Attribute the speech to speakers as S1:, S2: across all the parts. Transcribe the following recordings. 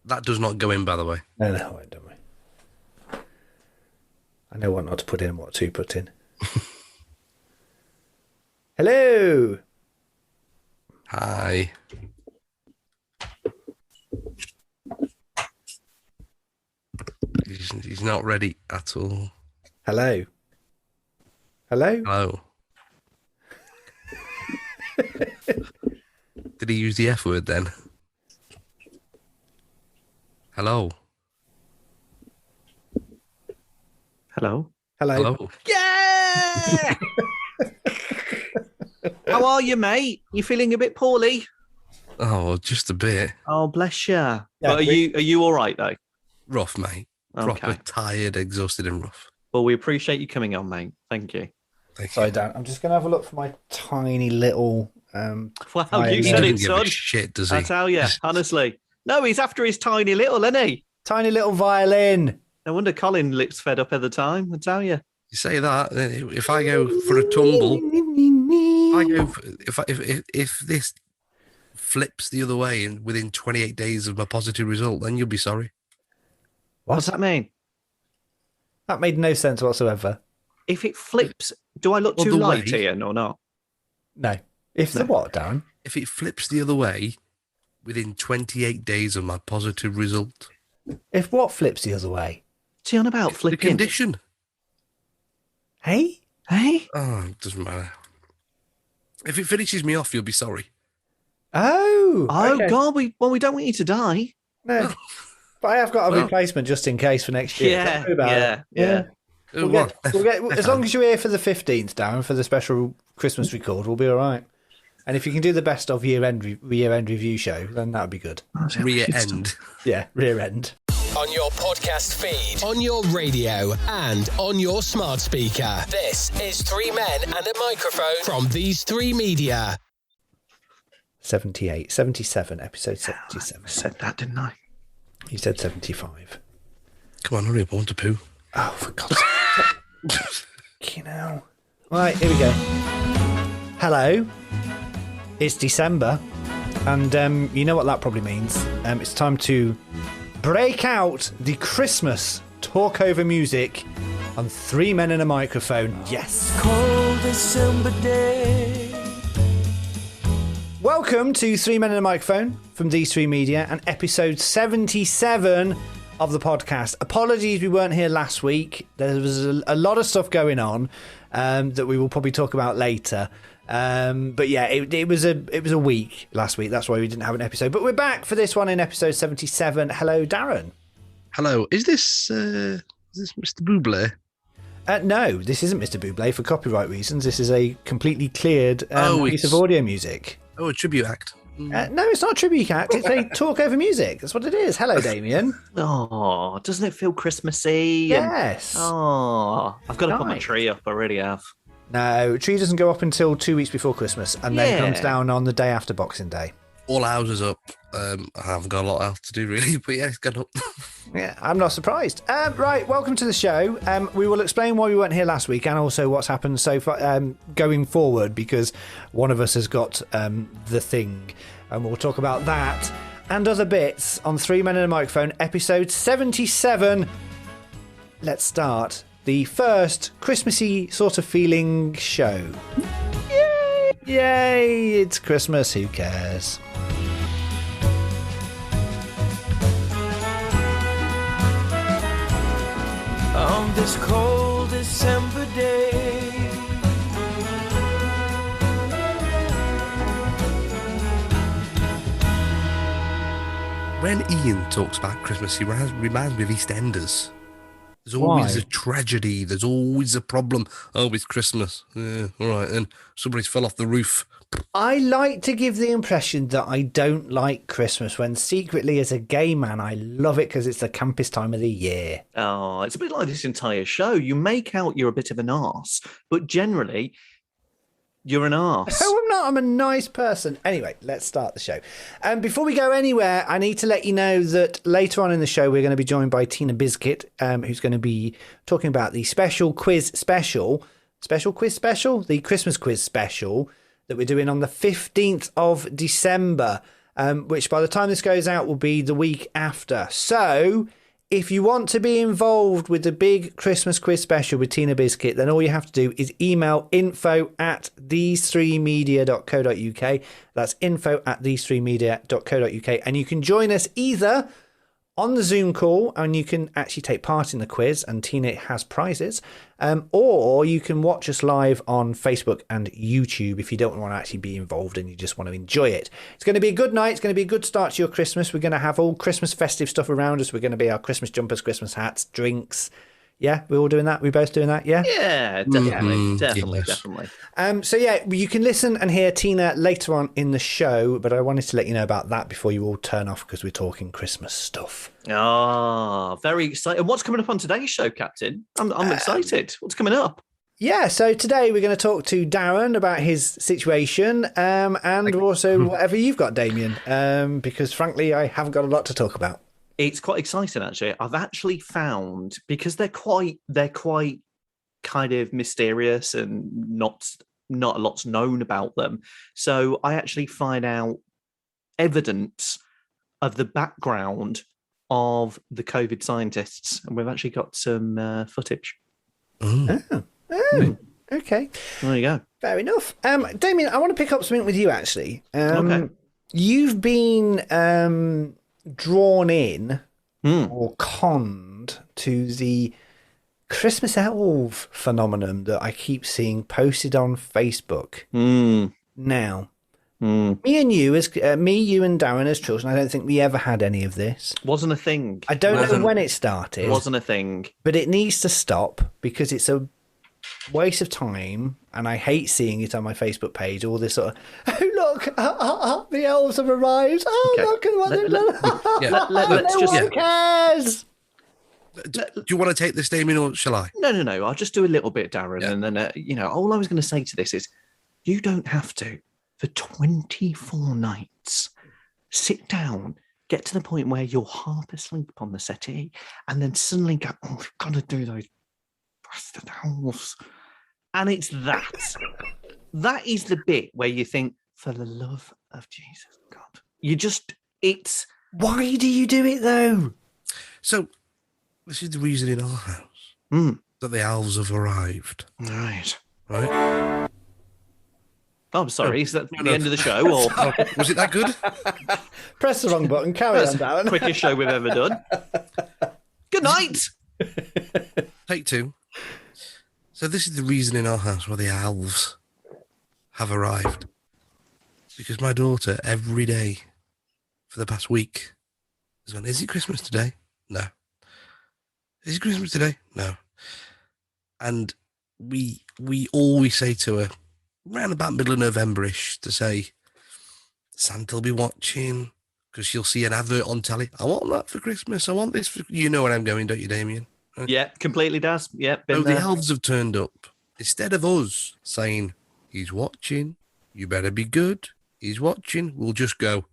S1: That does not go in, by the way.
S2: No, don't worry. I know what not to put in and what to put in. Hello.
S1: Hi. He's not ready at all.
S2: Hello. Hello.
S1: Hello. Did he use the F word then? Hello.
S3: Hello.
S2: Hello.
S1: Hello.
S3: Yeah! How are you, mate? You feeling a bit poorly?
S1: Oh, just a bit.
S3: Oh, bless you.
S2: Yeah,
S3: But are you all right, though?
S1: Rough, mate. Proper
S3: Okay.
S1: tired, exhausted and rough.
S3: Well, we appreciate you coming on, mate. Thank you.
S1: Thank
S2: Sorry,
S1: you.
S2: Dan. I'm just going to have a look for my tiny little...
S3: Wow,
S2: I
S3: you
S2: know.
S3: said
S1: He
S3: it,
S1: doesn't give a
S3: son.
S1: shit, does he?
S3: I tell you, honestly. No, he's after his tiny little, isn't he?
S2: Tiny little violin.
S3: No wonder Colin lips fed up at the time, I tell you.
S1: You say that, then if I go for a tumble, if this flips the other way and within 28 days of my positive result, then you'll be sorry.
S3: What's that mean?
S2: That made no sense whatsoever.
S3: If it flips, do I look
S1: Well,
S3: too
S1: the
S3: light,
S1: way-
S3: Ian, or not?
S2: No. If the
S3: No.
S2: what, Darren?
S1: If it flips the other way within 28 days of my positive result,
S2: If what flips the other way?
S3: What's he on about
S1: the
S3: flipping?
S1: condition.
S2: Hey?
S3: Hey?
S1: Oh, it doesn't matter. If it finishes me off, you'll be sorry.
S2: Oh.
S3: Oh,
S2: okay.
S3: God, we don't want you to die.
S2: No. But I have got a
S1: Well-
S2: replacement just in case for next year. Don't worry about it.
S3: Yeah.
S2: We'll get, as long as you're here for the 15th, Darren, for the special Christmas record, we'll be all right. And if you can do the best of year-end review show, then that would be good.
S1: Rear end.
S2: Yeah, rear end.
S4: On your podcast feed, on your radio, and on your smart speaker. This is 3 Men and a Microphone from These3 Media.
S2: 78, 77, episode 77.
S3: I said that, didn't I?
S2: You said 75.
S1: Come on, hurry up, I want to poo.
S2: Oh, for God's sake. You know. Right, here we go. Hello. It's December. And you know what that probably means. It's time to break out the Christmas talk over music on 3 Men and a Microphone. Yes.
S5: Cold December day.
S2: Welcome to 3 Men and a Microphone from These3 Media and episode 77 of the podcast. Apologies we weren't here last week. There was a lot of stuff going on that we will probably talk about later. But yeah, it was a week last week. That's why we didn't have an episode. But we're back for this one in episode 77. Hello, Darren.
S1: Hello, is this Mr. Bublé?
S2: No, this isn't Mr. Bublé for copyright reasons. This is a completely cleared piece of audio music.
S1: Oh, a tribute act.
S2: No, it's not a tribute act. It's a talk over music. That's what it is. Hello, Damian.
S3: Oh, doesn't it feel Christmassy?
S2: Yes.
S3: Oh, I've got to put my
S2: Nice.
S3: tree up. I really have.
S2: No, tree doesn't go up until 2 weeks before Christmas and then
S3: Yeah.
S2: comes down on the day after Boxing Day.
S1: All houses up. I haven't got a lot else to do really, but yeah, it's gone up.
S2: Yeah, I'm not surprised. Right, welcome to the show. We will explain why we weren't here last week and also what's happened so far going forward because one of us has got the thing. And we'll talk about that and other bits on 3 Men and a Microphone, episode 77. Let's start the first Christmassy sort of feeling show. Yay! Yay! It's Christmas, who cares?
S5: On this cold December day.
S1: When Ian talks about Christmas, he reminds me of EastEnders. There's always
S2: Why?
S1: a tragedy. There's always a problem. Oh, it's Christmas. Yeah, all right. And somebody's fell off the roof.
S2: I like to give the impression that I don't like Christmas when secretly as a gay man I love it because it's the campest time of the year.
S3: Oh, it's a bit like this entire show. You make out you're a bit of an arse, but generally, you're an arse.
S2: Oh, I'm not. I'm a nice person. Anyway, let's start the show. Before we go anywhere, I need to let you know that later on in the show, we're going to be joined by Teena Bizkit, who's going to be talking about the the Christmas quiz special that we're doing on the 15th of December. which by the time this goes out will be the week after. So if you want to be involved with the big Christmas quiz special with Teena Bizkit, then all you have to do is email info@these3media.co.uk. That's info@these3media.co.uk. And you can join us either on the Zoom call, and you can actually take part in the quiz, and Teena has prizes, or you can watch us live on Facebook and YouTube if you don't want to actually be involved and you just want to enjoy it. It's going to be a good night. It's going to be a good start to your Christmas. We're going to have all Christmas festive stuff around us. We're going to be our Christmas jumpers, Christmas hats, drinks. Yeah, we're all doing that. We're both doing that. Yeah.
S3: Yeah, definitely, definitely,
S1: yes.
S3: definitely.
S2: So yeah, you can listen and hear Teena later on in the show, but I wanted to let you know about that before you all turn off because we're talking Christmas stuff.
S3: Ah, very exciting. And what's coming up on today's show, Captain? I'm excited. What's coming up?
S2: Yeah, so today we're going to talk to Darren about his situation, and also whatever you've got, Damian, because frankly, I haven't got a lot to talk about.
S3: It's quite exciting, actually. I've actually found, because they're quite kind of mysterious and not a lot's known about them. So I actually find out evidence of the background of the COVID scientists, and we've actually got some footage.
S2: Okay.
S3: There you go.
S2: Fair enough. Damian, I want to pick up something with you, actually.
S3: Okay.
S2: You've been drawn in or conned to the Christmas elf phenomenon that I keep seeing posted on Facebook. Now, me and you, you and Darren as children, I don't think we ever had any of this.
S3: Wasn't a thing.
S2: I don't know when it started.
S3: Wasn't a thing.
S2: But it needs to stop because it's a waste of time, and I hate seeing it on my Facebook page. All this sort of, oh look, the elves have arrived. Oh
S3: Okay.
S2: look at what they've done.
S3: Let's
S2: No
S3: just.
S2: one cares.
S1: Do you want to take this, Damian, or shall I?
S3: No. I'll just do a little bit, Darren,
S1: Yeah.
S3: and then all I was going to say to this is, you don't have to for 24 nights sit down, get to the point where you're half asleep on the settee, and then suddenly go, oh, we've got to do those bastard elves. And it's that. That is the bit where you think, for the love of Jesus, God. It's.
S2: Why do you do it though?
S1: So, this is the reason in our house that the elves have arrived.
S3: Right.
S1: Right?
S3: Oh, I'm sorry. Is that
S1: No,
S3: the
S1: no.
S3: end of the show? Or
S1: Was it that good?
S2: Press the wrong button. Carry on,
S3: that's the
S2: Darren.
S3: quickest show we've ever done? Good night.
S1: Take two. So this is the reason in our house why the elves have arrived. Because my daughter, every day for the past week, has gone, is it Christmas today? No. Is it Christmas today? No. And we always say to her, around about middle of November-ish, to say, Santa will be watching, because she'll see an advert on telly. I want that for Christmas. I want this for... You know where I'm going, don't you, Damian?
S3: Yeah, completely does. Yeah, been
S1: So
S3: there.
S1: the elves have turned up. Instead of us saying, he's watching, you better be good, he's watching, we'll just go,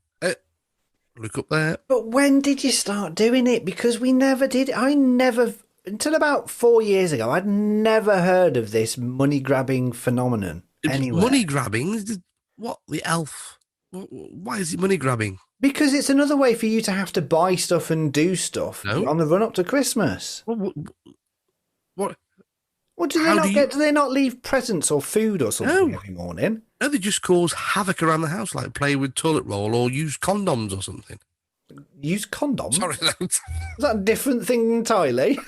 S1: look up there.
S2: But when did you start doing it? Because we never did. Until about 4 years ago, I'd never heard of this money grabbing phenomenon anywhere.
S1: Money grabbing? What? The elf? Why is it money grabbing?
S2: Because it's another way for you to have to buy stuff and do stuff
S1: No.
S2: on the run up to Christmas.
S1: What?
S2: Well, do
S1: How
S2: do they not leave presents or food or something
S1: No.
S2: every morning?
S1: No, they just cause havoc around the house, like play with toilet roll or use condoms or something.
S2: Use condoms?
S1: Sorry, no.
S2: Is that a different thing entirely?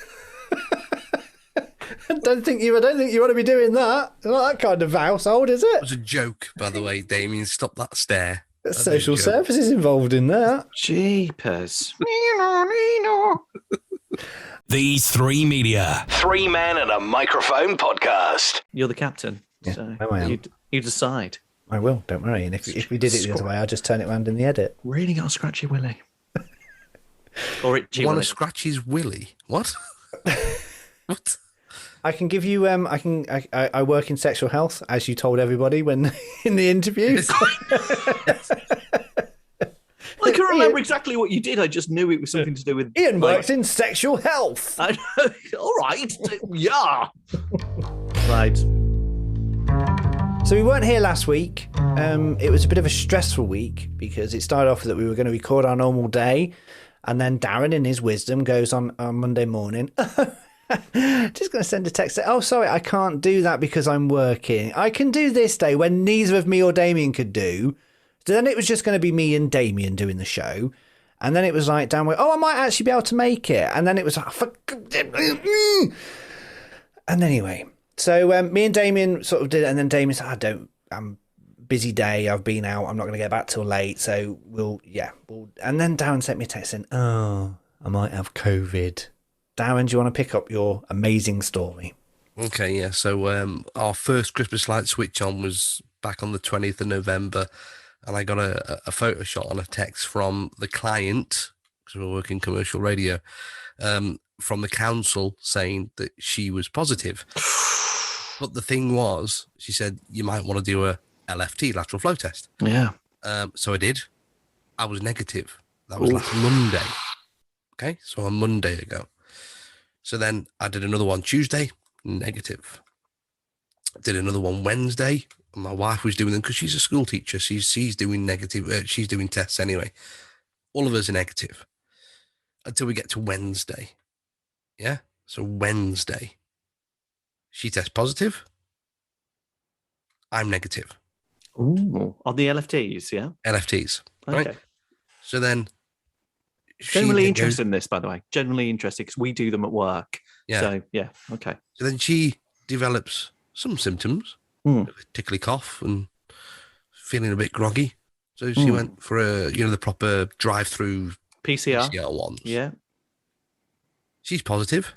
S2: I don't think you want to be doing that. It's not that kind of household, is
S1: It
S2: it?
S1: was a joke, by the way, Damien. Stop that stare.
S2: There's
S1: That'd be a
S2: social
S1: joke.
S2: services involved in that.
S3: Jeepers.
S4: These 3 Media. 3 men and a microphone podcast.
S3: You're the captain.
S2: Yeah,
S3: So
S2: I am.
S3: you decide.
S2: I will, don't worry. And if we did it the other way, I'll just turn it around in the edit.
S3: Really got a scratchy willy. Or itchy
S1: Want
S3: willy.
S1: to scratch his willy? What? What?
S2: I can give you. I work in sexual health, as you told everybody when in the interview.
S3: I can remember exactly what you did. I just knew it was something to do with.
S2: Ian
S3: like-
S2: works in sexual health.
S3: I know. All right. Yeah. Right.
S2: So we weren't here last week. It was a bit of a stressful week because it started off that we were going to record our normal day, and then Darren, in his wisdom, goes on Monday morning. Just going to send a text. Say, oh, sorry, I can't do that because I'm working. I can do this day when neither of me or Damian could do. So then it was just going to be me and Damian doing the show. And then it was like, Dan went, oh, I might actually be able to make it. And then it was like, and anyway, so me and Damian sort of did it. And then Damian said, I'm busy day. I've been out. I'm not going to get back till late. So and then Darren sent me a text saying, oh, I might have COVID. Darren, do you want to pick up your amazing story?
S1: Okay, yeah. So our first Christmas light switch on was back on the 20th of November. And I got a photo shot on a text from the client, because we're working commercial radio, from the council saying that she was positive. But the thing was, she said, you might want to do a LFT, lateral flow test.
S3: Yeah.
S1: So I did. I was negative. That was last Monday. Okay, so a Monday ago. So then I did another one Tuesday, negative. Did another one Wednesday. My wife was doing them because she's a school teacher. She's doing negative. She's doing tests anyway. All of us are negative until we get to Wednesday. Yeah. So Wednesday, she tests positive. I'm negative.
S3: Ooh, on the LFTs, yeah?
S1: LFTs.
S3: Okay.
S1: Right. So then.
S3: Generally interested in this, by the way. Generally interested because we do them at work.
S1: Yeah.
S3: So, yeah. Okay.
S1: So then she develops some symptoms. Tickly cough and feeling a bit groggy. So she went for the proper drive-through PCR ones.
S3: Yeah.
S1: She's positive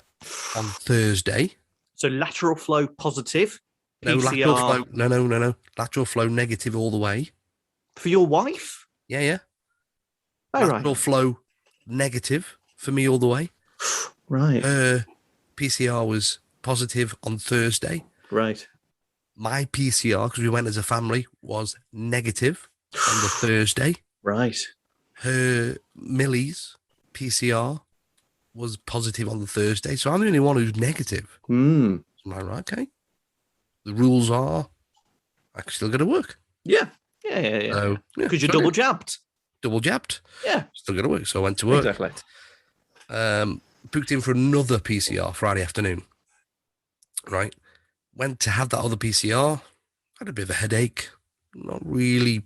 S1: on Thursday.
S3: So lateral flow positive.
S1: No,
S3: PCR.
S1: lateral flow. No. Lateral flow negative all the way.
S3: For your wife?
S1: Yeah.
S3: Oh,
S1: lateral flow negative for me all the way.
S3: Right.
S1: Her PCR was positive on Thursday.
S3: Right.
S1: My PCR, because we went as a family, was negative on the Thursday.
S3: Right.
S1: Her Millie's PCR was positive on the Thursday. So I'm the only one who's negative. Am I right? Okay. The rules are I still got to work.
S3: Yeah. Yeah.
S1: So,
S3: because you're double jabbed.
S1: Double jabbed.
S3: Yeah.
S1: Still got to work. So I went to work.
S3: Exactly.
S1: Booked in for another PCR Friday afternoon. Right. Went to have that other PCR, had a bit of a headache, not really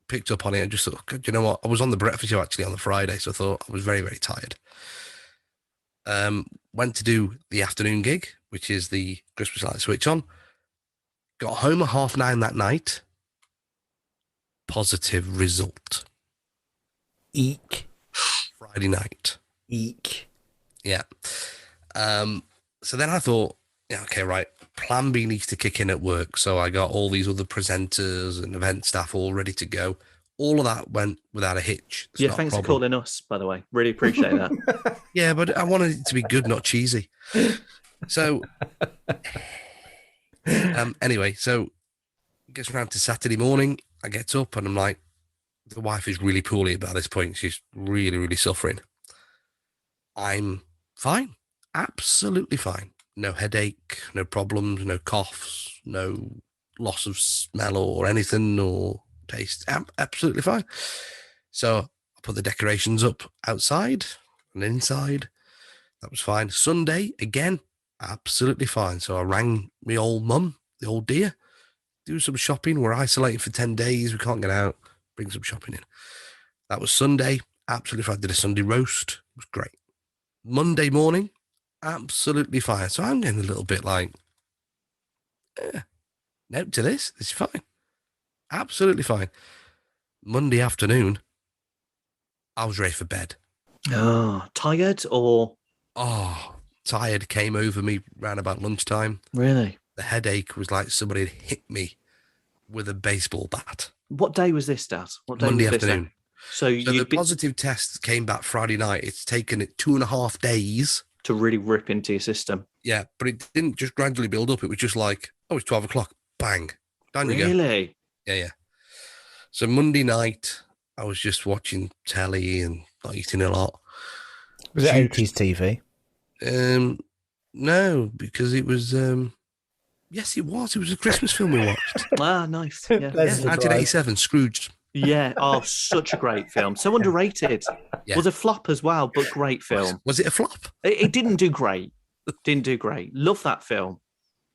S1: picked up on it. I just thought, God, you know what? I was on the breakfast show actually on the Friday, so I thought I was very, very tired. Went to do the afternoon gig, which is the Christmas light switch on. Got home at 9:30 that night. Positive result.
S2: Eek.
S1: Friday night.
S2: Eek.
S1: Yeah. So then I thought, yeah, okay, right. Plan B needs to kick in at work. So I got all these other presenters and event staff all ready to go. All of that went without a hitch.
S3: Yeah, thanks for calling us, by the way. Really appreciate that.
S1: Yeah, but I wanted it to be good, not cheesy. So anyway, so it gets around to Saturday morning. I get up and I'm like, the wife is really poorly by this point. She's really, really suffering. I'm fine. Absolutely fine. No headache, no problems, no coughs, no loss of smell or anything or taste. Absolutely fine. So I put the decorations up outside and inside. That was fine. Sunday, again, absolutely fine. So I rang my old mum, the old dear, do some shopping. We're isolating for 10 days. We can't get out. Bring some shopping in. That was Sunday. Absolutely fine. Did a Sunday roast. It was great. Monday morning, absolutely fine. So I'm getting a little bit like, no to this. This is fine. Absolutely fine. Monday afternoon, I was ready for bed.
S3: Oh, tired or?
S1: Oh, tired came over me round about lunchtime.
S3: Really?
S1: The headache was like somebody had hit me with a baseball bat.
S3: What day was this, Dad? What day
S1: Monday
S3: was this
S1: afternoon.
S3: then? So
S1: the positive test came back Friday night. It's taken it 2.5 days
S3: to really rip into your system.
S1: Yeah, but it didn't just gradually build up. It was just like, oh, it's 12 o'clock. Bang. Down you go.
S3: Really?
S1: Yeah. So Monday night, I was just watching telly and not eating a lot.
S2: Was it 80s TV?
S1: No, because it was Yes, it was. It was a Christmas film we watched.
S3: Ah, nice. Yeah.
S2: Pleasant
S3: Yeah.
S2: surprise.
S1: 1987, Scrooged.
S3: Yeah. Oh, such a great film. So underrated.
S1: Yeah.
S3: Was a flop as well, but great film.
S1: Was it a flop?
S3: It didn't do great. Didn't do great. Love that film.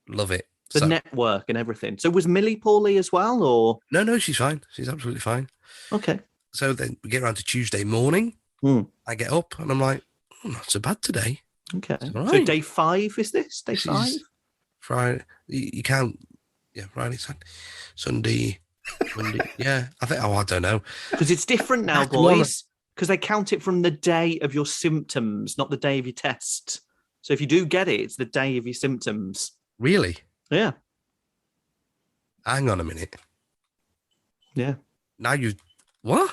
S1: Love it.
S3: The
S1: So-
S3: network and everything. So was Millie poorly as well, or
S1: No, she's fine. She's absolutely fine.
S3: okay?
S1: So then we get around to Tuesday morning.
S3: Hmm.
S1: I get up and I'm like, not so bad today.
S3: Okay.
S1: all
S3: So
S1: right.
S3: day 5 is this? Day
S1: This
S3: 5?
S1: is Friday. You can't. Yeah, Friday, Sunday, Monday. Yeah, I think. Oh, I don't know.
S3: Because it's different now,
S1: Back one.
S3: boys. Because they count it from the day of your symptoms, not the day of your test. So if you do get it, it's the day of your symptoms.
S1: Really?
S3: Yeah.
S1: Hang on a minute.
S3: Yeah.
S1: Now you. What?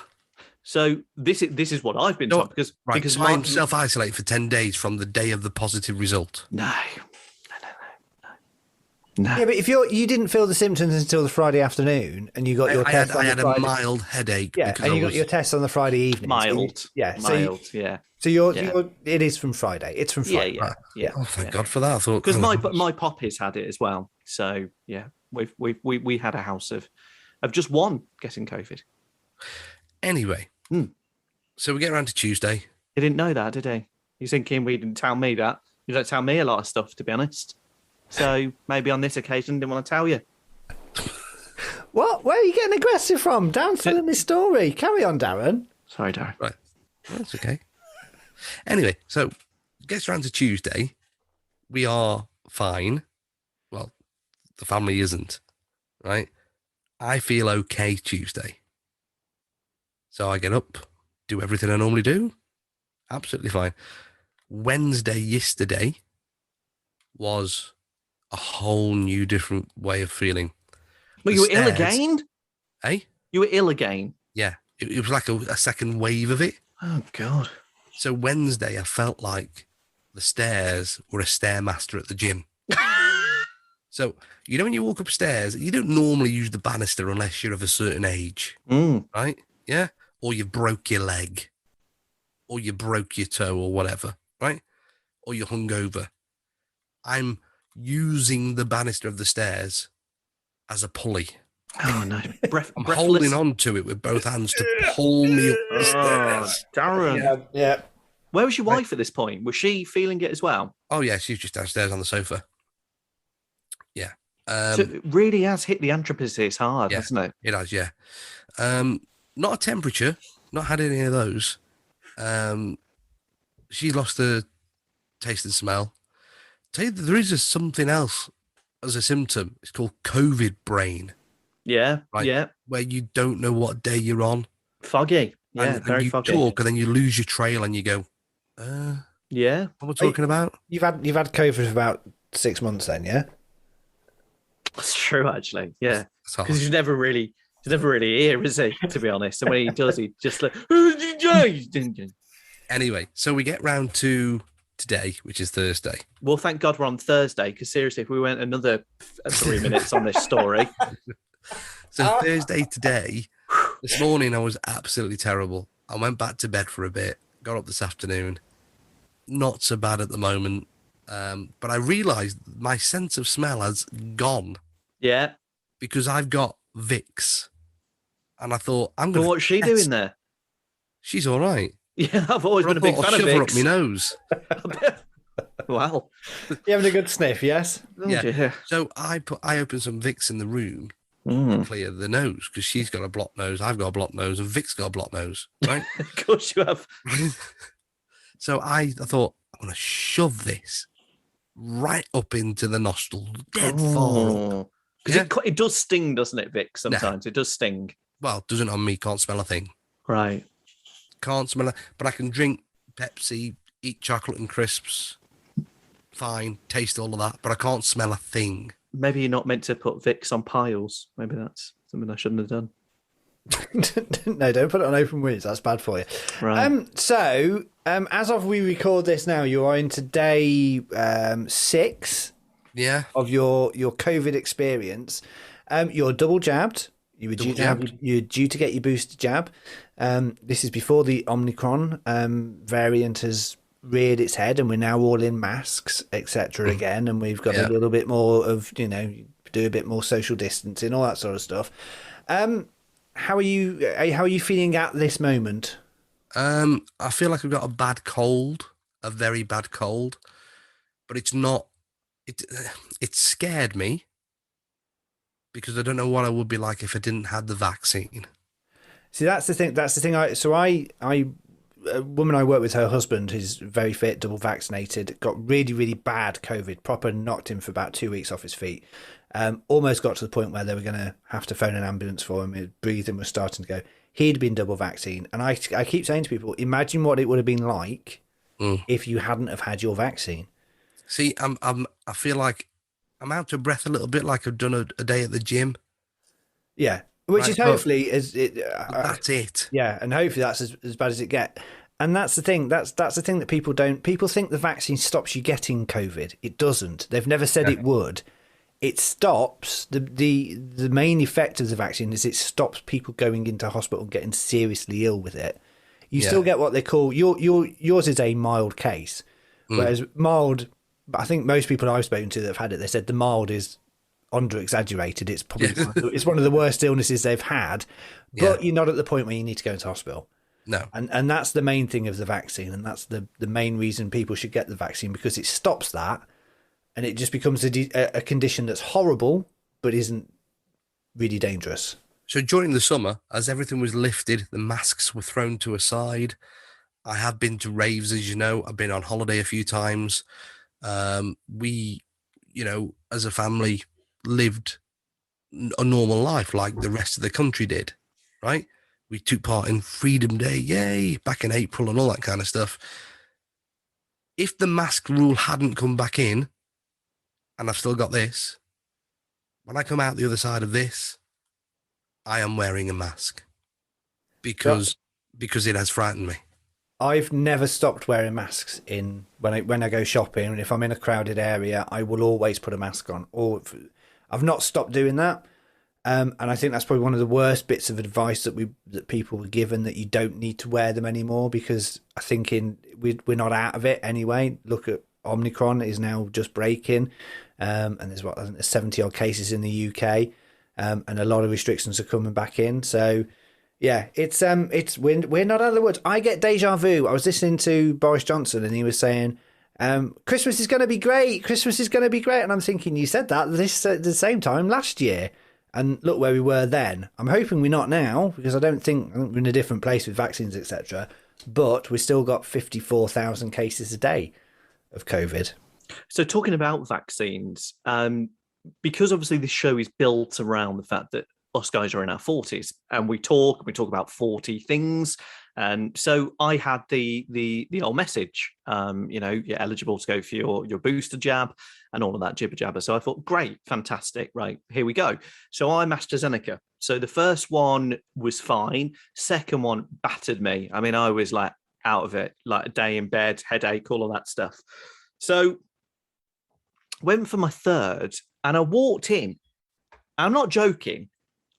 S3: So this is what I've been
S1: No,
S3: taught because
S1: Right.
S3: because
S1: so I'm self-isolate for 10 days from the day of the positive result.
S3: no.
S2: Yeah, but if you didn't feel the symptoms until the Friday afternoon, and you got your
S1: I
S2: test
S1: had,
S2: on
S1: I
S2: the
S1: had a
S2: Friday,
S1: mild headache.
S2: yeah,
S1: because
S2: and
S1: I
S2: you got
S1: was-
S2: your test on the Friday evening.
S3: Mild.
S2: Yeah,
S3: Mild. Yeah.
S2: So you're,
S3: Yeah.
S2: it is from Friday. It's from
S3: Yeah.
S2: Friday.
S3: Yeah. Yeah.
S1: Oh, thank God for that. I thought
S3: Because
S1: oh,
S3: my poppies had it as well. So yeah, we had a house of just one getting COVID.
S1: Anyway,
S3: Hmm.
S1: so we get around to Tuesday.
S3: He didn't know that, did he? He's thinking we didn't tell me that. You don't tell me a lot of stuff, to be honest. So maybe on this occasion, didn't want to tell you.
S2: What? Where are you getting aggressive from? Darren's telling his story. Carry on, Darren.
S3: Sorry, Darren.
S1: Right. That's okay. Anyway, so gets around to Tuesday. We are fine. Well, the family isn't, right? I feel okay Tuesday. So I get up, do everything I normally do. Absolutely fine. Wednesday, yesterday, was a whole new different way of feeling.
S3: Well,
S1: The
S3: you were ill
S1: stairs-
S3: again?
S1: Eh?
S3: You were ill again?
S1: Yeah. It was like a second wave of it.
S3: Oh, God.
S1: So Wednesday, I felt like the stairs were a stairmaster at the gym. So, you know, when you walk upstairs, you don't normally use the banister unless you're of a certain age,
S3: Mm.
S1: right? Yeah. Or you broke your leg, or you broke your toe, or whatever, right? Or you're hungover. I'm using the banister of the stairs as a pulley.
S3: Oh, no.
S1: I'm
S3: Breathless.
S1: holding on to it with both hands to pull me up the
S3: Oh,
S1: stairs.
S3: Darren.
S2: Yeah.
S3: Where was your wife at this point? Was she feeling it as well?
S1: Oh, yeah, she's just downstairs on the sofa. Yeah.
S3: So it really has hit the anthroposis hard,
S1: yeah.
S3: hasn't it?
S1: It has, yeah. Not a temperature, not had any of those. She lost the taste and smell. Tell you, there is something else as a symptom. It's called COVID brain,
S3: Yeah.
S1: Right.
S3: Yeah.
S1: where you don't know what day you're on.
S3: Foggy. Yeah.
S1: and
S3: Very
S1: you
S3: foggy.
S1: talk, and then you lose your trail, and you go,
S3: Yeah.
S1: what we're talking about?
S2: You've had COVID for about 6 months then, yeah?
S3: That's true, actually. Yeah.
S1: That's hard.
S3: Because he's never really here, is he? To be honest, and when he does, he just like.
S1: Anyway, so we get round to today, which is Thursday.
S3: Well, thank God we're on Thursday. Because seriously, if we went another 3 minutes on this story,
S1: So Thursday today, this morning I was absolutely terrible. I went back to bed for a bit, got up this afternoon. Not so bad at the moment. But I realised my sense of smell has gone
S3: yeah.
S1: because I've got Vicks. And I thought, I'm
S3: But
S1: going to...
S3: what's she doing there?
S1: She's all right.
S3: Yeah, I've always
S1: But
S3: been a big
S1: I'll
S3: fan of
S1: shove her up my
S3: Vicks.
S1: nose.
S3: Wow.
S2: You having a good sniff, yes?
S3: Oh,
S1: Yeah.
S3: dear.
S1: So I opened some Vicks in the room
S3: Mm.
S1: to clear the nose because she's got a blocked nose, I've got a blocked nose, and Vic's got a blocked nose, right?
S3: Of course you have.
S1: So I thought, I'm going to shove this right up into the nostril, dead far up.
S3: Oh. Because
S1: Yeah.
S3: it does sting, doesn't it, Vic? Sometimes it does sting.
S1: Well, doesn't on me, can't smell a thing.
S3: Right.
S1: Can't smell it, but I can drink Pepsi, eat chocolate and crisps, fine, taste all of that, but I can't smell a thing.
S3: Maybe you're not meant to put Vicks on piles. Maybe that's something I shouldn't have done.
S2: No, don't put it on open wounds. That's bad for you.
S3: Right.
S2: So, as of we record this now, you are into day 6
S1: Yeah,
S2: of your COVID experience. You're double jabbed. You were due to have, you're due to get your booster jab. This is before the Omicron variant has reared its head, and we're now all in masks, etc. again, and we've got a little bit more of, do a bit more social distancing, all that sort of stuff. How are you feeling at this moment?
S1: I feel like I've got a bad cold, a very bad cold, but it's not. It scared me because I don't know what I would be like if I didn't have the vaccine.
S2: See, that's the thing. A woman I work with, her husband, who's very fit, double vaccinated, got really, really bad COVID, proper knocked him for about 2 weeks off his feet. Almost got to the point where they were going to have to phone an ambulance for him. His breathing was starting to go. He'd been double vaccine. And I keep saying to people, imagine what it would have been like if you hadn't have had your vaccine.
S1: See, I feel like I'm out of breath a little bit, like I've done a day at the gym.
S2: Yeah. Which is hopefully
S1: that's it.
S2: Yeah, and hopefully that's as bad as it gets. And that's the thing. That's the thing that people don't. People think the vaccine stops you getting COVID. It doesn't. They've never said it would. It stops the main effect of the vaccine is it stops people going into hospital and getting seriously ill with it. You still get what they call yours is a mild case, whereas mild. I think most people I've spoken to that have had it, they said the mild is under exaggerated. It's probably it's one of the worst illnesses they've had, but you're not at the point where you need to go into hospital.
S1: No.
S2: And that's the main thing of the vaccine, and that's the main reason people should get the vaccine, because it stops that, and it just becomes a condition that's horrible but isn't really dangerous.
S1: So during the summer, as everything was lifted, the masks were thrown to a side. I have been to raves, as you know. I've been on holiday a few times. We, as a family, lived a normal life like the rest of the country did, right? We took part in Freedom Day, yay, back in April and all that kind of stuff. If the mask rule hadn't come back in, and I've still got this, when I come out the other side of this, I am wearing a mask because it has frightened me.
S2: I've never stopped wearing masks when I go shopping, and if I'm in a crowded area, I will always put a mask on. I've not stopped doing that. And I think that's probably one of the worst bits of advice that people were given, that you don't need to wear them anymore, because I think we're not out of it anyway. Look at Omicron is now just breaking, and there's 70 odd cases in the UK, and a lot of restrictions are coming back in. So yeah, we're not out of the woods. I get deja vu. I was listening to Boris Johnson and he was saying, Christmas is going to be great. Christmas is going to be great. And I'm thinking, you said that this at the same time last year. And look where we were then. I'm hoping we're not now, because I think we're in a different place with vaccines, etc. But we've still got 54,000 cases a day of COVID.
S3: So talking about vaccines, because obviously this show is built around the fact that us guys are in our 40s and we talk about 40 things. And so I had the old message, you're eligible to go for your booster jab and all of that jibber jabber. So I thought, great, fantastic, right, here we go. So I'm AstraZeneca. So the first one was fine. Second one battered me. I mean, I was like out of it, like a day in bed, headache, all of that stuff. So went for my third and I walked in. I'm not joking.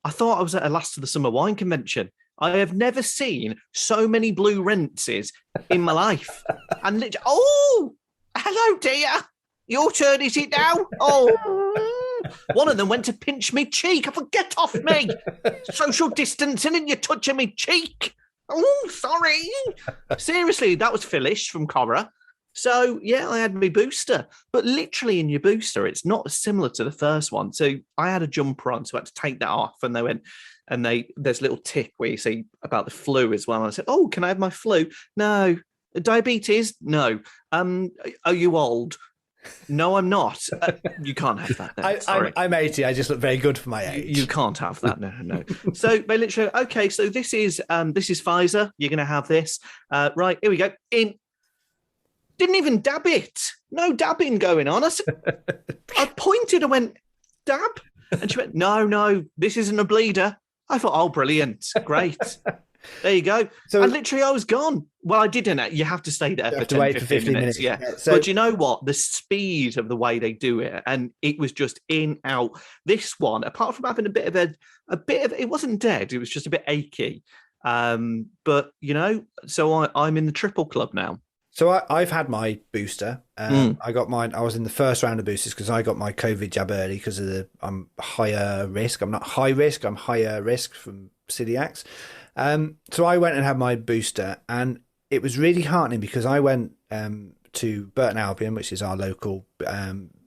S3: I thought I was at a Last of the Summer Wine convention. I have never seen so many blue rinses in my life. And oh, hello, dear. Your turn, is it now? Oh, one of them went to pinch me cheek. I thought, get off me. Social distancing and you're touching me cheek. Oh, sorry. Seriously, that was Phyllis from Cora. So, yeah, I had my booster. But literally in your booster, it's not similar to the first one. So I had a jumper on, so I had to take that off. And they went, there's a little tick where you say about the flu as well. And I said, oh, can I have my flu? No. Diabetes? No. Are you old? No, I'm not. You can't have that. No, sorry.
S2: I'm 80. I just look very good for my age.
S3: You can't have that. No. So they literally, okay, so this is Pfizer. You're going to have this. Right, here we go. In. Didn't even dab it. No dabbing going on. I said, I pointed and went, dab? And she went, no, this isn't a bleeder. I thought, oh, brilliant. Great. There you go. So, and literally I was gone. Well, I didn't. You have to stay there for 10, 15 minutes. Yeah. But you know what? The speed of the way they do it, and it was just in, out. This one, apart from having a bit of, it wasn't dead. It was just a bit achy. But, so I'm in the triple club now.
S2: So I've had my booster. I got mine. I was in the first round of boosters because I got my COVID jab early because of I'm higher risk. I'm not high risk. I'm higher risk from celiacs. So I went and had my booster, and it was really heartening because I went to Burton Albion, which is our local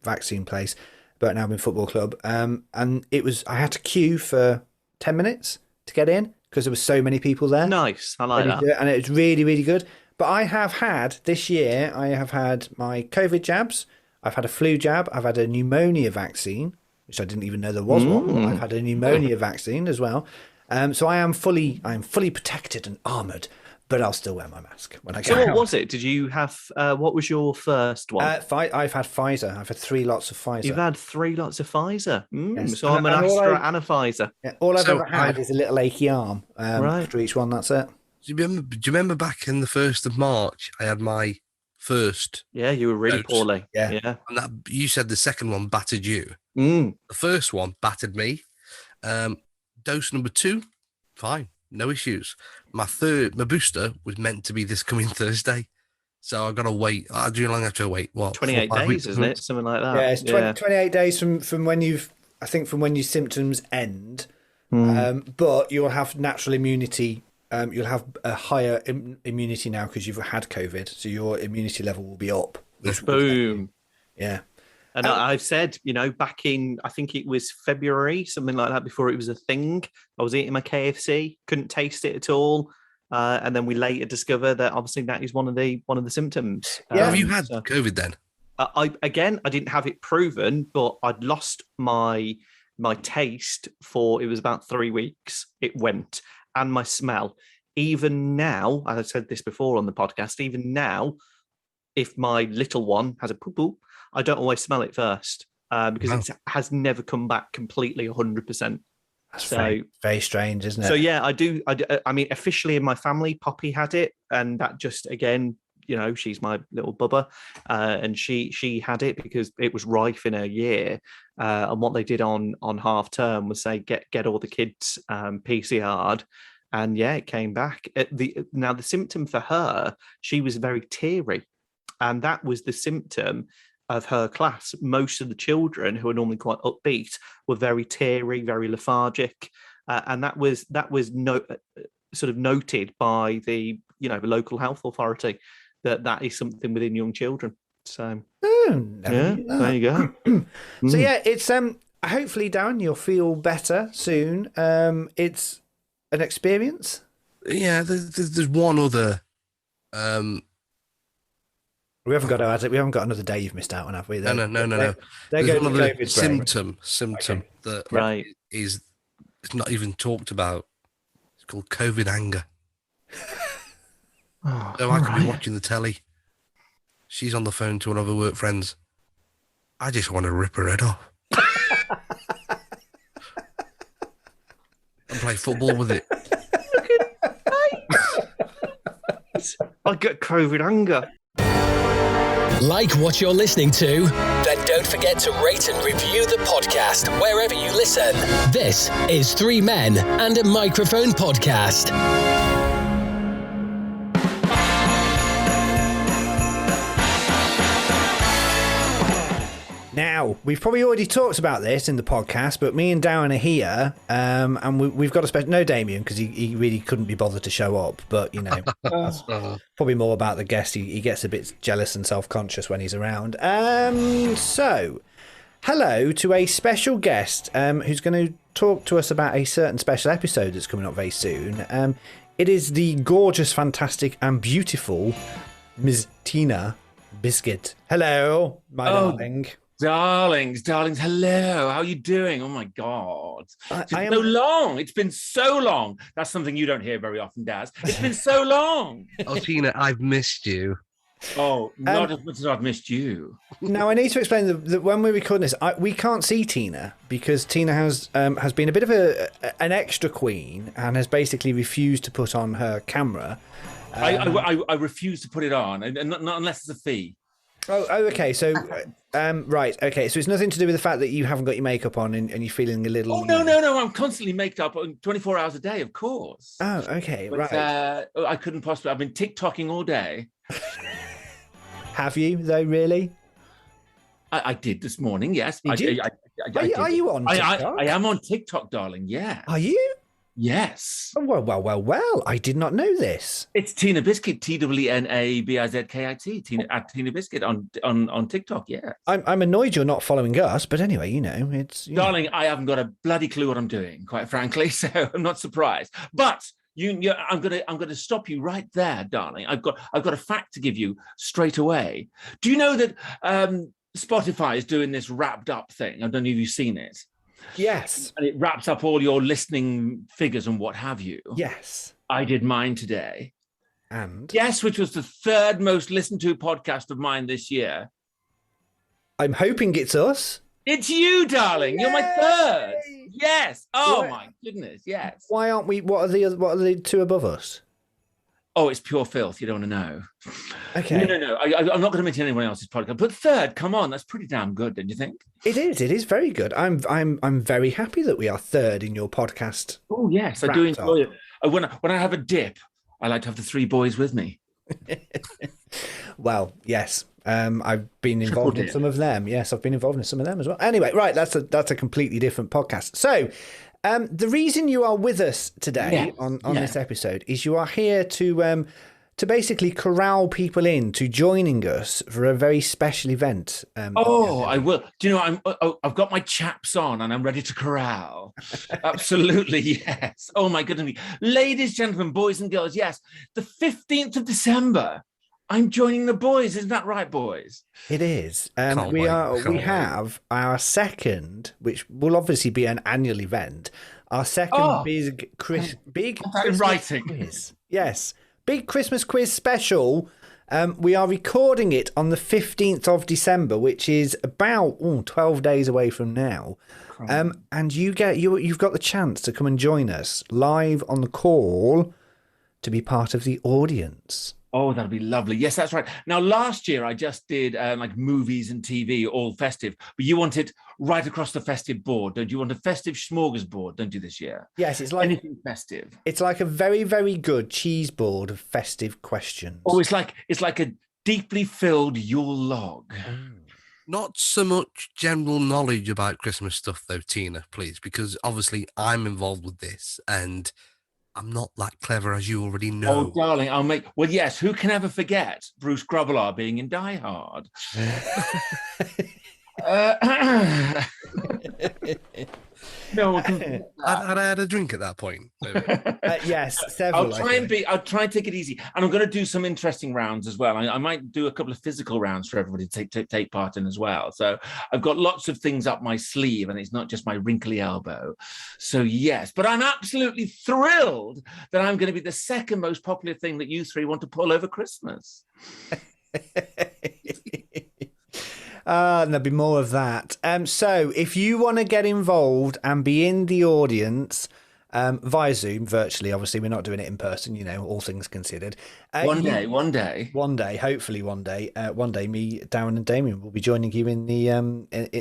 S2: vaccine place, Burton Albion Football Club, and I had to queue for 10 minutes to get in because there were so many people there.
S3: Nice. I like that.
S2: And it was really, really good. But I have had this year, I have had my COVID jabs. I've had a flu jab. I've had a pneumonia vaccine, which I didn't even know there was one. I've had a pneumonia vaccine as well. So I am fully protected and armoured, but I'll still wear my mask when I go out.
S3: So what was it? Did you have, what was your first one?
S2: I've had Pfizer. I've had 3 lots of Pfizer.
S3: You've had 3 lots of Pfizer.
S2: Yes.
S3: So I'm an Astra and a Pfizer.
S2: Yeah, all I've ever had is a little achy arm. After each one, that's it.
S1: Do you remember back in the 1st of March, I had my first.
S3: Yeah, you were really
S1: dose.
S3: poorly.
S2: Yeah.
S1: And that you said the second one battered you.
S3: Mm.
S1: The first one battered me. Dose number 2, fine, no issues. My booster was meant to be this coming Thursday. So I've got to wait. How long have to wait? What?
S3: 28 days, isn't it? Something like that.
S2: Yeah, it's 28 days from when from when your symptoms end. But you'll have natural immunity. You'll have a higher immunity now because you've had COVID. So your immunity level will be up.
S3: Boom.
S2: Yeah.
S3: And I've said, back in, I think it was February, something like that, before it was a thing. I was eating my KFC, couldn't taste it at all. And then we later discover that obviously that is one of the symptoms.
S1: Have you had COVID then?
S3: I didn't have it proven, but I'd lost my taste for, it was about 3 weeks. It went, and my smell. Even now, as I said this before on the podcast, even now, if my little one has a poo-poo, I don't always smell it first because it has never come back completely 100%.
S2: That's very, very strange, isn't it?
S3: So yeah, I do. I mean, officially in my family, Poppy had it, and that just again, she's my little bubba, and she had it because it was rife in her year. And what they did on half term was say get all the kids PCR'd, and yeah, it came back. Now the symptom for her, she was very teary, and that was the symptom of her class. Most of the children who are normally quite upbeat were very teary, very lethargic, and that was sort of noted by the the local health authority that is something within young children. So there you go.
S2: So yeah, it's hopefully, Darren, you'll feel better soon. It's an experience.
S1: Yeah, there's one other.
S2: We haven't got another day you've missed out on, have we?
S1: No.
S2: They're
S1: There's
S2: going
S1: one
S2: to
S1: other symptom that is it's not even talked about. It's called COVID anger. So I could be watching the telly. She's on the phone to one of her work friends. I just want to rip her head off. And play football with it.
S3: I get COVID anger.
S4: Like what you're listening to? Then don't forget to rate and review the podcast wherever you listen. This is 3 Men and a Microphone podcast.
S2: Now, we've probably already talked about this in the podcast, but me and Darren are here, and we've got a special... No, Damian, because he really couldn't be bothered to show up, but, that's probably more about the guest. He gets a bit jealous and self-conscious when he's around. So, hello to a special guest who's going to talk to us about a certain special episode that's coming up very soon. It is the gorgeous, fantastic, and beautiful Ms. Teena Bizkit. Hello, my darling.
S6: Darlings, hello. How are you doing? Oh my God. It's been so long. It's been so long. That's something you don't hear very often, Daz. It's been so long.
S1: Oh, Teena, I've missed you.
S6: Oh, not as much as I've missed you.
S2: Now, I need to explain that when we're recording this, we can't see Teena because Teena has been a bit of an extra queen and has basically refused to put on her camera.
S6: I refuse to put it on, and not unless it's a fee.
S2: Oh, okay. So, right. Okay. So it's nothing to do with the fact that you haven't got your makeup on and you're feeling a little.
S6: Oh, no. I'm constantly maked up 24 hours a day, of course.
S2: Oh, okay.
S6: But,
S2: right.
S6: I couldn't possibly. I've been TikToking all day.
S2: Have you, though, really?
S6: I did this morning, yes.
S2: Did you? Are you on TikTok?
S6: I am on TikTok, darling, yeah.
S2: Are you?
S6: Yes.
S2: Oh, well. I did not know this.
S6: It's Teena Bizkit, TENABIZKIT, Teena Bizkit on TikTok, yeah.
S2: I'm annoyed you're not following us, but anyway, it's...
S6: Darling, I haven't got a bloody clue what I'm doing, quite frankly, so I'm not surprised. But I'm gonna stop you right there, darling. I've got a fact to give you straight away. Do you know that Spotify is doing this wrapped up thing? I don't know if you've seen it.
S2: Yes.
S6: And it wraps up all your listening figures and what have you.
S2: Yes.
S6: I did mine today.
S2: And?
S6: Guess which was the third most listened to podcast of mine this year?
S2: I'm hoping it's us.
S6: It's you, darling.
S2: Yay!
S6: You're my third. Yes. Oh,
S2: What?
S6: my goodness. Yes.
S2: Why aren't we? What are the two above us?
S6: Oh, it's pure filth. You don't want to know.
S2: Okay.
S6: No. I'm not going to mention anyone else's podcast. But third, come on, that's pretty damn good, don't you think?
S2: It is. It is very good. I'm very happy that we are third in your podcast.
S6: Oh yes, I do enjoy it. When I have a dip, I like to have the three boys with me.
S2: Well, yes. I've been involved in some of them. Yes, I've been involved in some of them as well. Anyway, right, that's a completely different podcast. So, the reason you are with us today on this episode is you are here to basically corral people into joining us for a very special event.
S6: I will. Do you know, I've got my chaps on and I'm ready to corral. Absolutely, yes. Oh my goodness. Ladies, gentlemen, boys and girls, yes. The 15th of December. I'm joining the boys, isn't that right, boys?
S2: It is. We have our second, which will obviously be an annual event. Our second big Christmas quiz. Yes, big Christmas quiz special. We are recording it on the 15th of December, which is about 12 days away from now. And you've got the chance to come and join us live on the call to be part of the audience.
S6: Oh, that'll be lovely. Yes, that's right. Now, last year I just did like movies and TV, all festive, but you want it right across the festive board, don't you? Want a festive smorgasbord, don't you, this year?
S2: Yes, it's like
S6: anything festive.
S2: It's like a very, very good cheese board of festive questions.
S6: Oh, it's like a deeply filled Yule log.
S1: Not so much general knowledge about Christmas stuff, though, Teena, please, because obviously I'm involved with this and I'm not that clever, as you already know.
S6: Oh, darling, well, yes, who can ever forget Bruce Grobbelaar being in Die Hard? No one can.
S1: I had a drink at that point. So.
S2: Yes, several.
S6: I'll try and take it easy, and I'm going to do some interesting rounds as well. I might do a couple of physical rounds for everybody to take part in as well. So I've got lots of things up my sleeve, and it's not just my wrinkly elbow. So yes, but I'm absolutely thrilled that I'm going to be the second most popular thing that you three want to pull over Christmas.
S2: And there'll be more of that. So if you want to get involved and be in the audience via Zoom, virtually, obviously we're not doing it in person, all things considered.
S6: One day.
S2: Hopefully one day, me, Darren and Damian will be joining you in the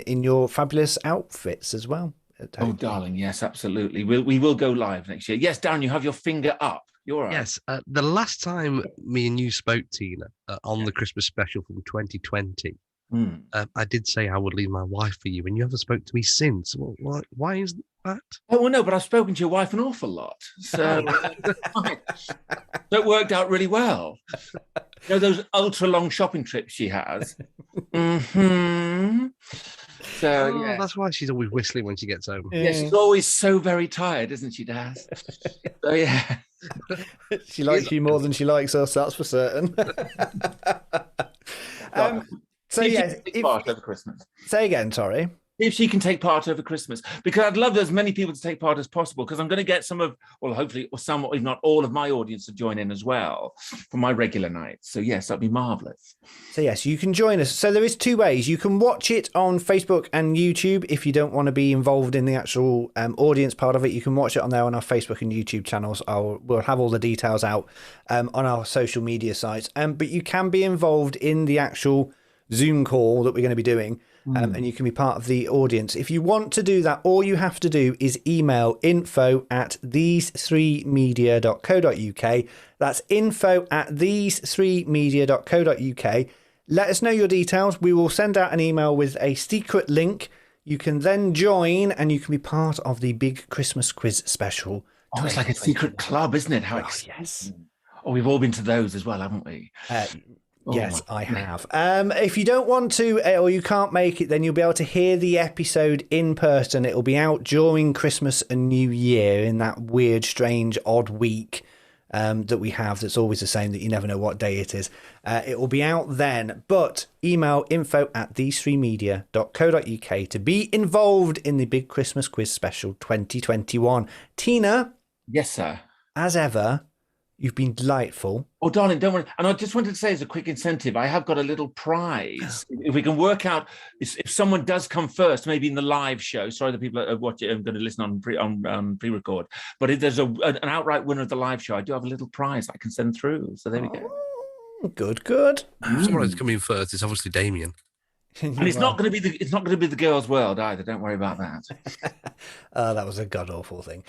S2: in your fabulous outfits as well.
S6: Oh, darling, yes, absolutely. We will go live next year. Yes, Darren, you have your finger up. You're right.
S1: Yes, the last time me and you spoke, Teena, on the Christmas special from 2020, I did say I would leave my wife for you, and you haven't spoken to me since. Well, why is that?
S6: Oh, well, no, but I've spoken to your wife an awful lot, so that worked out really well. Those ultra long shopping trips she has. So yeah,
S1: that's why she's always whistling when she gets home.
S6: Yeah, she's always so very tired, isn't she, Daz? So yeah,
S2: she likes you more than she likes us. That's for certain. So yeah,
S6: part over Christmas.
S2: Say again, sorry.
S6: If she can take part over Christmas, because I'd love as many people to take part as possible, because I'm going to get hopefully, some, if not all of my audience to join in as well for my regular nights. So yes, that'd be marvelous.
S2: So yes, you can join us. So there is two ways. You can watch it on Facebook and YouTube if you don't want to be involved in the actual audience part of it. You can watch it on there on our Facebook and YouTube channels. We'll have all the details out on our social media sites. But you can be involved in the actual Zoom call that we're going to be doing, and you can be part of the audience. If you want to do that, all you have to do is email info@these3media.co.uk. That's info@these3media.co.uk. let us know your details. We will send out an email with a secret link. You can then join and you can be part of the big Christmas quiz special.
S6: Oh, it's like a secret club, isn't it? How
S2: yes.
S6: Oh, we've all been to those as well, haven't we?
S2: Yes, I have. If you don't want to or you can't make it, then you'll be able to hear the episode in person. It'll be out during Christmas and New Year in that weird, strange, odd week that we have that's always the same, that you never know what day it is. It will be out then. But email info@these3media.co.uk to be involved in the big Christmas quiz special 2021. Teena.
S6: Yes, sir.
S2: As ever, you've been delightful.
S6: Oh, darling, don't worry. And I just wanted to say as a quick incentive, I have got a little prize. If we can work out, if someone does come first, maybe in the live show, sorry, the people that are watching, I'm going to listen on pre-record, but if there's an outright winner of the live show, I do have a little prize I can send through. So there we go.
S2: Good.
S1: Someone who's coming first is obviously Damian.
S6: And it's not going to be the girls' world either. Don't worry about that.
S2: That was a god awful thing.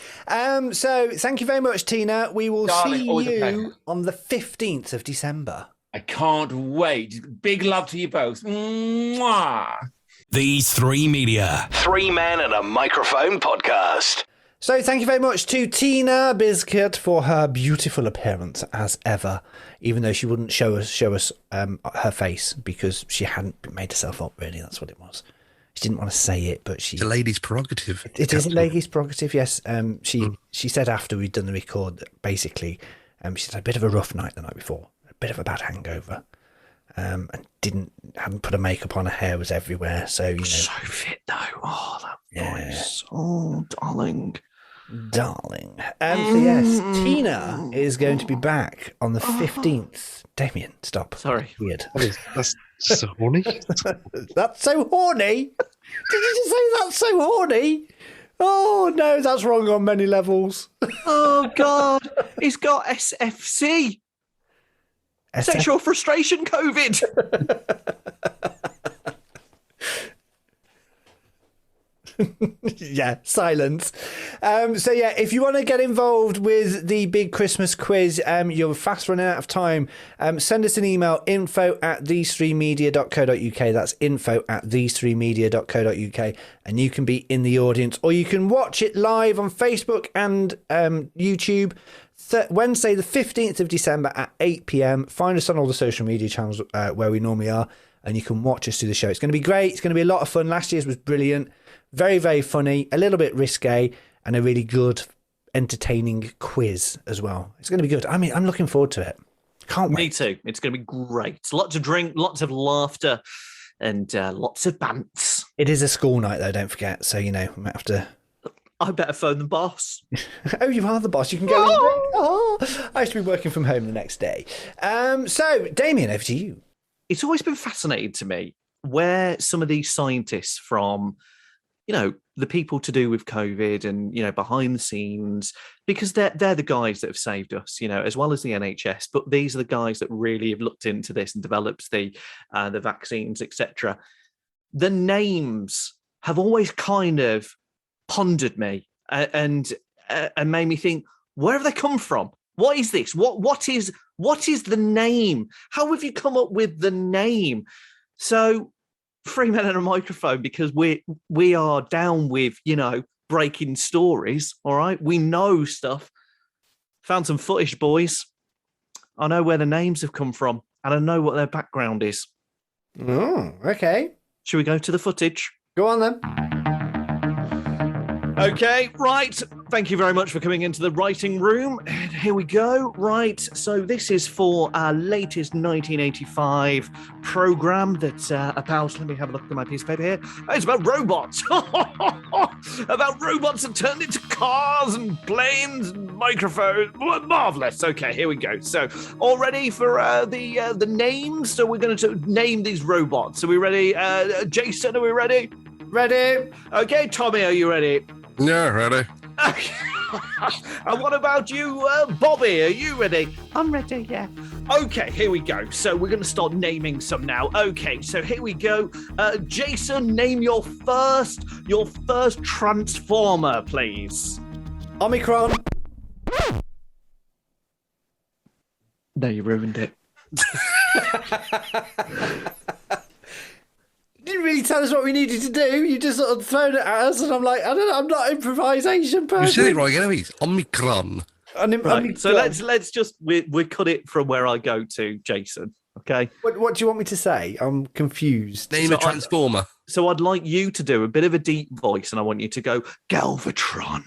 S2: So thank you very much, Teena. We will see you on the 15th of December.
S6: I can't wait. Big love to you both. Mwah.
S4: These 3 Media. 3 men and a microphone podcast.
S2: So thank you very much to Teena Bizkit for her beautiful appearance as ever, even though she wouldn't show us her face because she hadn't made herself up, really. That's what it was. She didn't want to say it, but she...
S1: It's a lady's prerogative.
S2: It is a lady's prerogative, yes. She said after we'd done the record that basically she had a bit of a rough night the night before, a bit of a bad hangover, and hadn't put her makeup on, her hair was everywhere, so, you know...
S3: So fit, though. Oh, that voice. Oh, darling.
S2: So yes, Teena is going to be back on the 15th. Damian, stop.
S3: Sorry.
S2: Weird.
S1: That's so horny.
S2: That's so horny? Did you just say that's so horny? Oh, no, that's wrong on many levels.
S3: Oh, God. He's got SFC. Sexual frustration COVID.
S2: Yeah, silence. So yeah, if you want to get involved with the big Christmas quiz, you're fast running out of time. Send us an email, info@these3media.co.uk. That's info@these3media.co.uk, and you can be in the audience, or you can watch it live on Facebook and YouTube. Wednesday the 15th of December at 8 p.m. Find us on all the social media channels where we normally are, and you can watch us do the show. It's going to be great. It's going to be a lot of fun. Last year's was brilliant. Very, very funny, a little bit risque, and a really good, entertaining quiz as well. It's going to be good. I mean, I'm looking forward to it. Can't wait.
S3: Me too. It's going to be great. Lots of drink, lots of laughter, and lots of bants.
S2: It is a school night, though, don't forget. So, you know, we might have to...
S3: I better phone the boss.
S2: Oh, you are the boss. You can go. Oh, I used to be working from home the next day. So, Damian, over to you.
S3: It's always been fascinating to me where some of these scientists from, you know, the people to do with COVID and, you know, behind the scenes, because they're the guys that have saved us, you know, as well as the NHS. But these are the guys that really have looked into this and developed the vaccines, etc. The names have always kind of pondered me and made me think, where have they come from? What is this? What is the name? How have you come up with the name? So 3 men and a microphone, because we are down with, you know, breaking stories. All right, we know stuff. Found some footage, boys. I know where the names have come from, and I know what their background is.
S2: Oh, okay.
S3: Should we go to the footage?
S2: Go on then.
S3: Okay, right. Thank you very much for coming into the writing room. And here we go. Right, so this is for our latest 1985 program that's about, let me have a look at my piece of paper here. It's about robots. About robots that turned into cars and planes and microphones. Marvellous. Okay, here we go. So, all ready for the names? So we're going to name these robots. Are we ready? Jason, are we ready?
S2: Ready?
S3: Okay, Tommy, are you ready?
S1: Yeah, ready.
S3: Okay. And what about you, Bobby? Are you ready? I'm ready, yeah. Okay, here we go. So we're going to start naming some now. Okay, so here we go. Jason, name your first Transformer, please.
S2: Omicron.
S3: No, you ruined it.
S2: You didn't really tell us what we needed to do. You just sort of thrown it at us, and I'm like, I don't know, I'm not an improvisation person.
S1: You said it right, anyways. Omicron.
S3: Right. So let's just we cut it from where I go to, Jason. Okay.
S2: What do you want me to say? I'm confused.
S1: Name a transformer.
S3: So I'd like you to do a bit of a deep voice, and I want you to go Galvatron.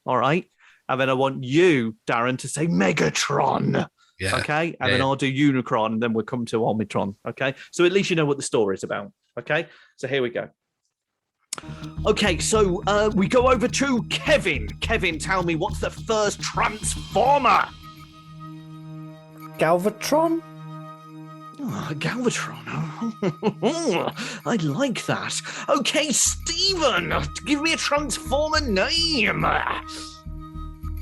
S3: All right. And then I want you, Darren, to say Megatron.
S1: Yeah.
S3: Okay. And then I'll do Unicron, and then we'll come to Omicron. Okay. So at least you know what the story is about. Okay. So here we go. Okay, so we go over to Kevin. Kevin, tell me, what's the first transformer?
S2: Galvatron?
S3: Oh, Galvatron. I like that. Okay, Stephen, give me a transformer name.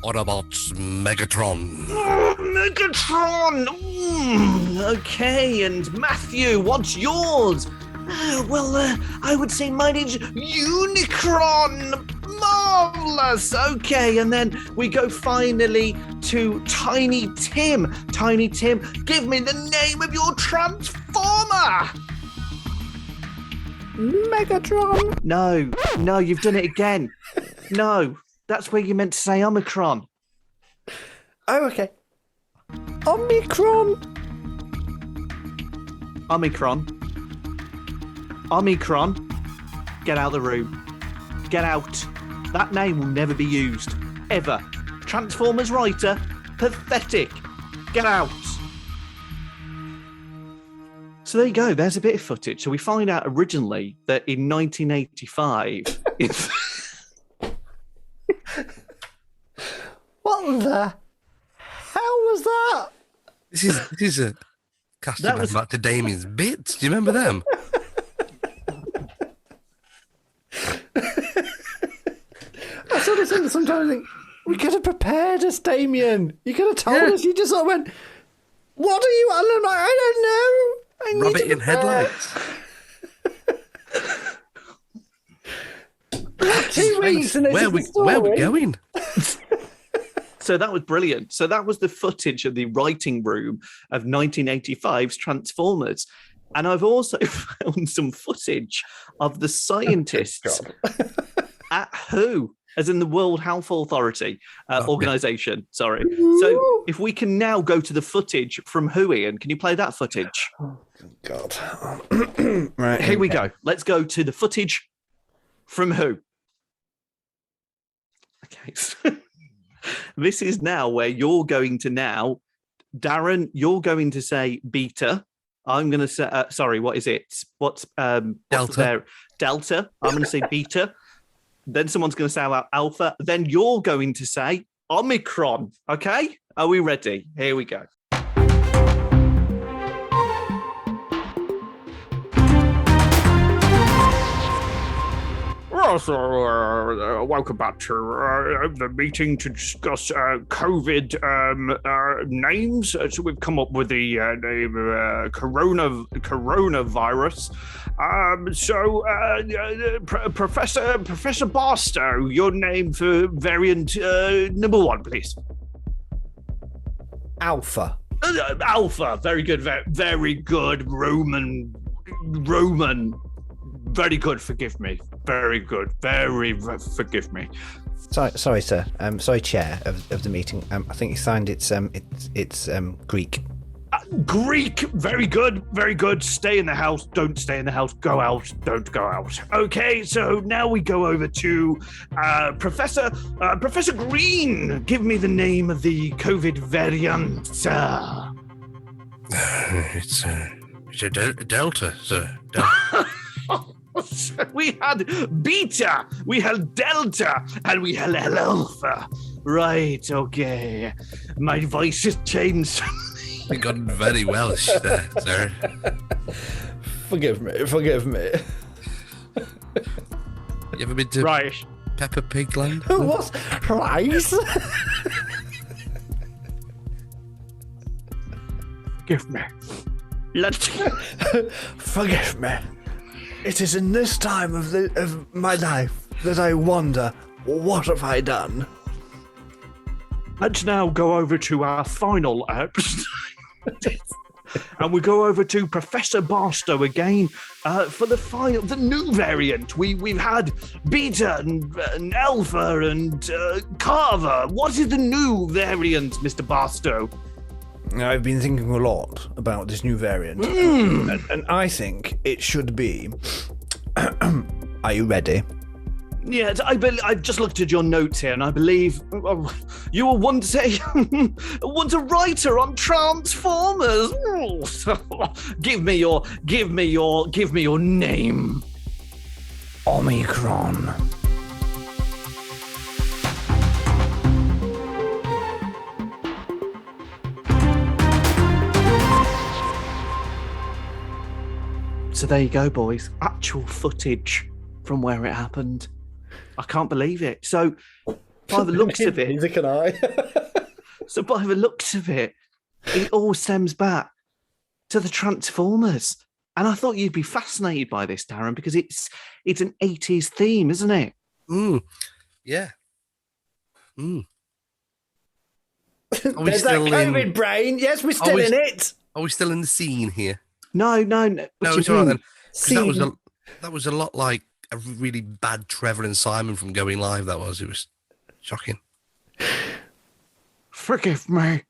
S1: Autobots Megatron.
S3: Oh, Megatron. Okay, and Matthew, what's yours? I would say mine is Unicron. Marvelous. Okay, and then we go finally to Tiny Tim. Tiny Tim, give me the name of your transformer.
S2: Megatron.
S3: No, you've done it again. No, that's where you meant to say Omicron.
S2: Oh, okay. Omicron. Omicron, get out of the room. Get out. That name will never be used. Ever. Transformers writer, pathetic. Get out. So there you go. There's a bit of footage. So we find out originally that in 1985... What the hell was that?
S1: This is a casting back to Damian's bits. Do you remember them?
S2: I sort of sometimes think, we could have prepared us, Damian. You could have told us. You just sort of went, what are you? And I'm like, I don't know. I need
S1: Rabbit
S2: to
S1: in
S2: prepare.
S1: headlights.
S2: 2 weeks and
S1: where are we going?
S3: So that was brilliant. So that was the footage of the writing room of 1985's Transformers. And I've also found some footage of the scientists at WHO, as in the World Health Authority organization. Sorry. So if we can now go to the footage from WHO, Ian, can you play that footage?
S2: Oh, God. Right.
S3: Here we go. Let's go to the footage from WHO. Okay. So this is now where you're going to now, Darren, you're going to say beta. I'm going to say, sorry, what is it? What's
S1: Delta.
S3: there? Delta. I'm going to say beta. Then someone's going to say alpha. Then you're going to say Omicron. Okay? Are we ready? Here we go.
S7: Well, so, welcome back to the meeting to discuss COVID names. So we've come up with the name coronavirus. Professor Barstow, your name for variant number 1, please.
S2: Alpha.
S7: Alpha. Very good. Very good. Roman. Very good. Forgive me. Very good. Forgive me.
S2: Sorry, sir. Sorry, chair of the meeting. I think you signed it's Greek.
S7: Greek. Very good. Very good. Stay in the house. Don't stay in the house. Go out. Don't go out. Okay. So now we go over to Professor Green. Give me the name of the COVID variant.
S1: It's a Delta, sir. Delta.
S7: We had beta, we had delta, and we had alpha. Right, okay. My voice has changed.
S1: You got very Welsh there, sir.
S2: Forgive me.
S1: You ever been to Peppa Pig Land?
S2: What's rice?
S7: Forgive me.
S2: Forgive me. It is in this time of my life that I wonder, what have I done?
S7: Let's now go over to our final And we go over to Professor Barstow again for the new variant. We've had Beta and Alpha and Carver. What is the new variant, Mr. Barstow?
S2: I've been thinking a lot about this new variant, and I think it should be. Are you ready?
S7: Yes, I've just looked at your notes here, and I believe you were once a writer on Transformers. Give me your name.
S2: Omicron.
S3: So there you go, boys. Actual footage from where it happened. I can't believe it. So by the looks of it,
S2: neither can I.
S3: So by the looks of it, it all stems back to the Transformers. And I thought you'd be fascinated by this, Darren, because it's an 80s theme, isn't it?
S1: Yeah.
S2: There's that COVID brain. Yes, we're still in it.
S1: Are we still in the scene here?
S3: No.
S1: No, it's all right then. 'Cause
S2: Scene.
S1: that was a lot like a really bad Trevor and Simon from Going Live. It was shocking.
S3: Forgive me.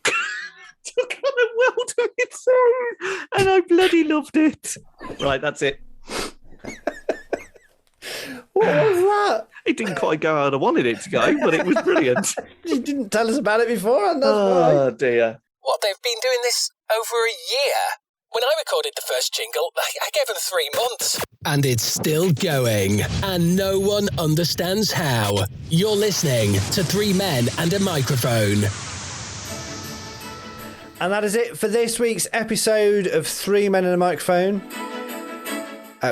S3: Took on a world of its own, and I bloody loved it. Right, that's it.
S2: What was that?
S3: It didn't quite go how I wanted it to go, but it was brilliant.
S2: You didn't tell us about it before, and that's
S3: Oh dear.
S4: What, they've been doing this over a year? When I recorded the first jingle, I gave them 3 months. And it's still going, and no one understands how. You're listening to 3 Men and a Microphone.
S2: And that is it for this week's episode of 3 Men and a Microphone.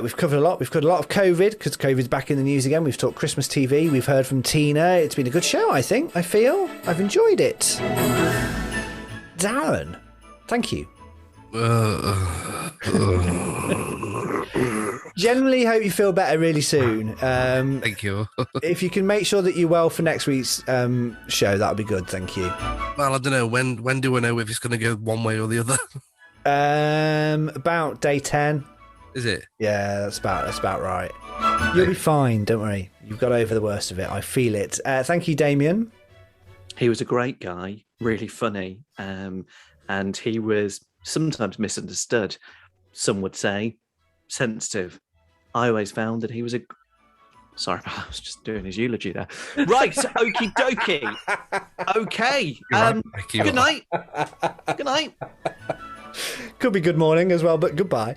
S2: We've covered a lot. We've covered a lot of COVID, because COVID's back in the news again. We've talked Christmas TV. We've heard from Teena. It's been a good show, I think. I feel. I've enjoyed it. Darren, thank you. Generally hope you feel better really soon.
S1: Thank you.
S2: If you can make sure that you're well for next week's show, that would be good. Thank you.
S1: Well, I don't know. When do I know if it's going to go one way or the other?
S2: About day 10.
S1: Is it?
S2: Yeah, that's about right. You'll be fine. Don't worry. You've got over the worst of it. I feel it. Thank you, Damian.
S3: He was a great guy, really funny, and he was sometimes misunderstood. Some would say sensitive. I always found that he was Sorry, I was just doing his eulogy there. Right, okie dokie. Okay. Good night. Good night.
S2: Could be good morning as well, but goodbye.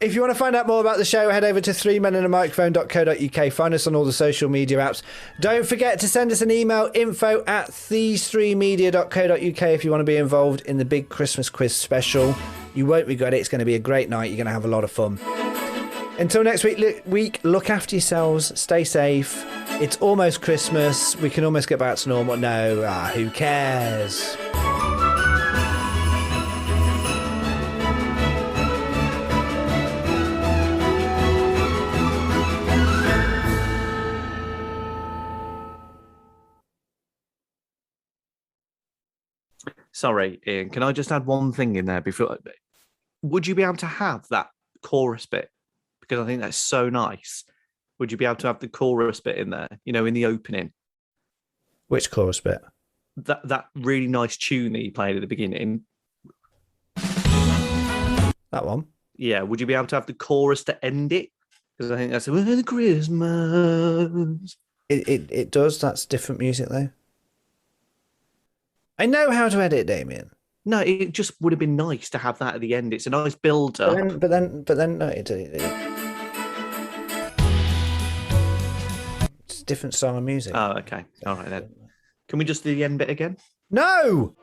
S2: If you want to find out more about the show, head over to 3menandamicrophone.co.uk. Find us on all the social media apps. Don't forget to send us an email, info@these3media.co.uk if you want to be involved in the big Christmas quiz special. You won't regret it. It's going to be a great night. You're going to have a lot of fun. Until next week, look after yourselves. Stay safe. It's almost Christmas. We can almost get back to normal. No, who cares?
S3: Sorry, Ian, can I just add one thing in there before? Would you be able to have that chorus bit? Because I think that's so nice. Would you be able to have the chorus bit in there, in the opening?
S2: Which chorus bit?
S3: That really nice tune that you played at the beginning.
S2: That one?
S3: Yeah, would you be able to have the chorus to end it? Because I think that's the Christmas.
S2: It does. That's different music, though. I know how to edit, Damian.
S3: No, it just would have been nice to have that at the end. It's a nice build-up.
S2: But then, no, it's a different style of music.
S3: Oh, okay. All right, then. Can we just do the end bit again?
S2: No!